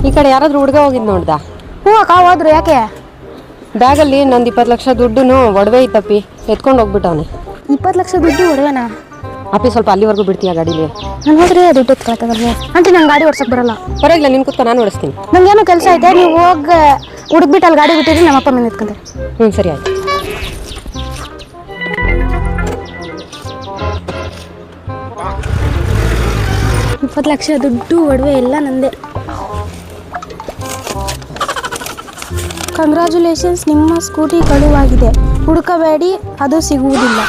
ಈ ಕಡೆ ಯಾರಾದ್ರೂ ಹುಡುಗ ಹೋಗಿದ್ ನೋಡ್ದ? ಹ್ಞೂ ಅಕ್ಕ ಹೋದ್ರು. ಯಾಕೆ? ಬ್ಯಾಗಲ್ಲಿ ನಂದು 20 ಲಕ್ಷ ದುಡ್ಡು ಒಡವೆ ಐತಪ್ಪಿ, ಎತ್ಕೊಂಡು ಹೋಗ್ಬಿಟ್ಟವನೆ. 20 ಲಕ್ಷ ದುಡ್ಡು ಒಡವೆನಾ? ಅಪ್ಪಿ ಸ್ವಲ್ಪ ಅಲ್ಲಿವರೆಗೂ ಬಿಡ್ತೀಯಾ ಗಾಡೀಲಿ? ನಾನು ಹೋದ್ರೆ ದುಡ್ಡು ಎತ್ಕೊಳ್ತಾಗಲ್ವೇ ಆಂಟಿ? ನಂಗೆ ಗಾಡಿ ಓಡ್ಸಕ್ ಬರಲ್ಲ. ಪರವಾಗಿಲ್ಲ, ನಿನ್ ಕೂತ್ಕೊ, ನಾನು ಓಡಿಸ್ತೀನಿ. ನಂಗೇನೋ ಕೆಲಸ ಐತೆ, ನೀವು ಹೋಗಿ ಹುಡುಕ್ಬಿಟ್ಟು ಅಲ್ಲಿ ಗಾಡಿ ಬಿಟ್ಟಿರಿ, ನಮ್ಮ ಅಪ್ಪ ಮೇಲೆ ಎತ್ಕೊಂಡೆ. ಸರಿ ಆಯ್ತು. $20 ಲಕ್ಷ ದುಡ್ಡು ಒಡವೆ ಎಲ್ಲ ನಂದೆ. ಕಂಗ್ರ್ಯಾಚುಲೇಷನ್ಸ್, ನಿಮ್ಮ ಸ್ಕೂಟಿ ಕಳುವಾಗಿದೆ, ಹುಡುಕಬೇಡಿ, ಅದು ಸಿಗುವುದಿಲ್ಲ.